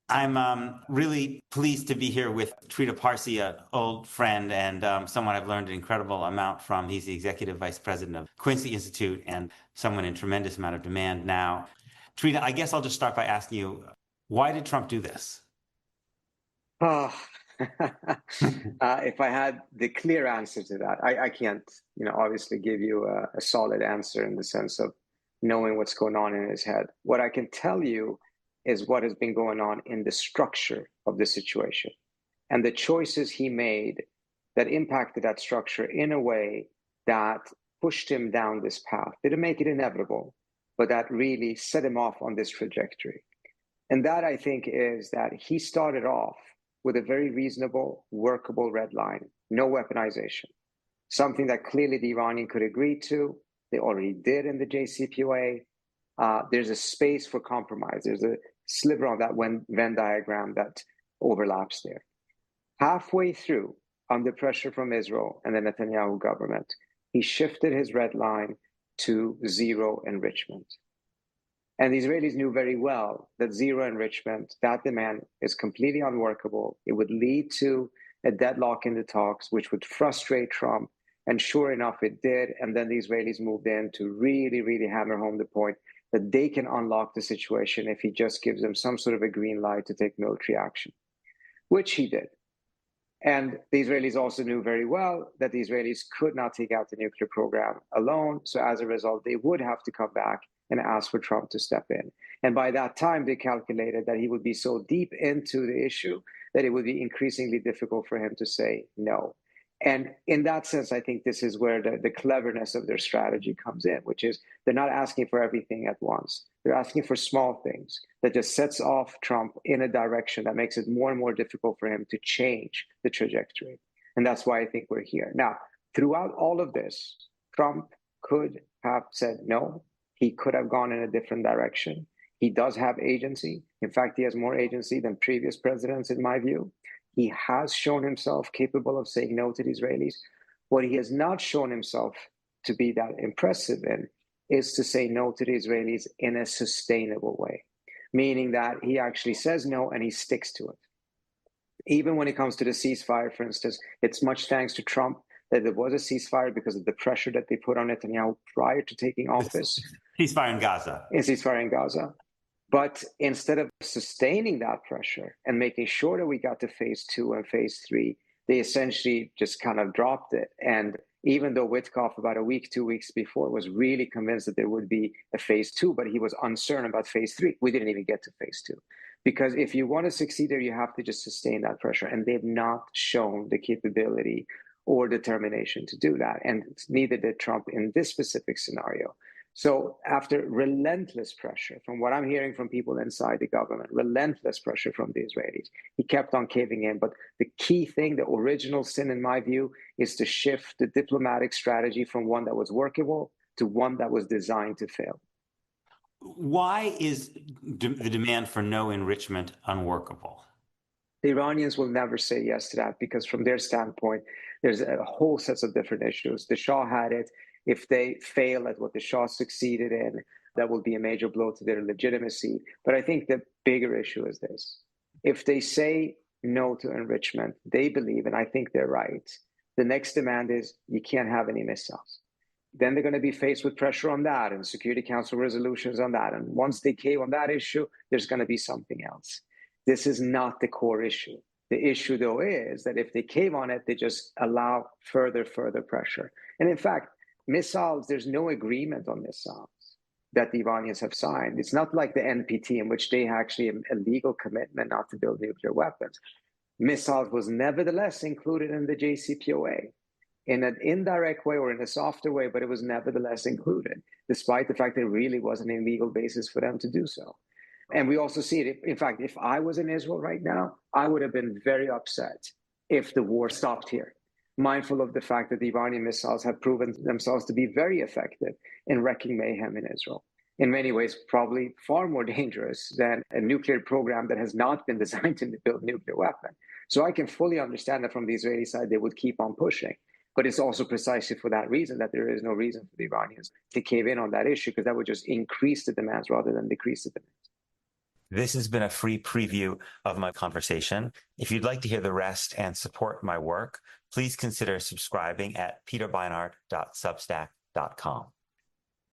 I'm really pleased to be here with Trita Parsi, an old friend and someone I've learned an incredible amount from. He's the executive vice president of Quincy Institute and someone in tremendous amount of demand now. Trita, I guess I'll just start by asking you, why did Trump do this? Oh, if I had the clear answer to that, I can't, obviously give you a solid answer in the sense of knowing what's going on in his head. What I can tell you is what has been going on in the structure of the situation and the choices he made that impacted that structure in a way that pushed him down this path. Didn't make it inevitable, but that really set him off on this trajectory. And that, I think, is that he started off with a very reasonable, workable red line, no weaponization, something that clearly the Iranian could agree to. They already did in the JCPOA. There's a space for compromise. There's a sliver on that Venn diagram that overlaps there. Halfway through, under pressure from Israel and the Netanyahu government, he shifted his red line to zero enrichment. And the Israelis knew very well that zero enrichment, that demand is completely unworkable. It would lead to a deadlock in the talks, which would frustrate Trump. And sure enough, it did. And then the Israelis moved in to really, really hammer home the point that they can unlock the situation if he just gives them some sort of a green light to take military action, which he did. And the Israelis also knew very well that the Israelis could not take out the nuclear program alone. So as a result, they would have to come back and ask for Trump to step in. And by that time, they calculated that he would be so deep into the issue that it would be increasingly difficult for him to say no. And in that sense, I think this is where the cleverness of their strategy comes in, which is they're not asking for everything at once. They're asking for small things that just sets off Trump in a direction that makes it more and more difficult for him to change the trajectory. And that's why I think we're here. Now, throughout all of this, Trump could have said no. He could have gone in a different direction. He does have agency. In fact, he has more agency than previous presidents, in my view. He has shown himself capable of saying no to the Israelis. What he has not shown himself to be that impressive in is to say no to the Israelis in a sustainable way, meaning that he actually says no and he sticks to it. Even when it comes to the ceasefire, for instance, it's much thanks to Trump that there was a ceasefire because of the pressure that they put on Netanyahu prior to taking office. Ceasefire in Gaza. Ceasefire in Gaza. But instead of sustaining that pressure and making sure that we got to phase 2 and phase 3, they essentially just kind of dropped it. And even though Witkoff about a week, 2 weeks before was really convinced that there would be a phase 2, but he was uncertain about phase 3, we didn't even get to phase 2. Because if you want to succeed there, you have to just sustain that pressure. And they've not shown the capability or determination to do that. And neither did Trump in this specific scenario. So after relentless pressure, from what I'm hearing from people inside the government, relentless pressure from the Israelis, he kept on caving in. But the key thing, the original sin in my view, is to shift the diplomatic strategy from one that was workable to one that was designed to fail. Why is the demand for no enrichment unworkable? The Iranians will never say yes to that because from their standpoint, there's a whole set of different issues. The Shah had it. If they fail at what the Shah succeeded in, that will be a major blow to their legitimacy. But I think the bigger issue is this. If they say no to enrichment, they believe, and I think they're right, the next demand is you can't have any missiles. Then they're going to be faced with pressure on that and Security Council resolutions on that. And once they cave on that issue, there's going to be something else. This is not the core issue. The issue, though, is that if they cave on it, they just allow further pressure. And in fact, missiles, there's no agreement on missiles that the Iranians have signed. It's not like the NPT in which they actually have a legal commitment not to build nuclear weapons. Missiles was nevertheless included in the JCPOA in an indirect way or in a softer way, but it was nevertheless included, despite the fact there really wasn't a legal basis for them to do so. And we also see it. In fact, if I was in Israel right now, I would have been very upset if the war stopped here, mindful of the fact that the Iranian missiles have proven themselves to be very effective in wreaking mayhem in Israel. In many ways, probably far more dangerous than a nuclear program that has not been designed to build a nuclear weapon. So I can fully understand that from the Israeli side, they would keep on pushing. But it's also precisely for that reason that there is no reason for the Iranians to cave in on that issue, because that would just increase the demands rather than decrease the demands. This has been a free preview of my conversation. If you'd like to hear the rest and support my work, please consider subscribing at peterbeinart.substack.com.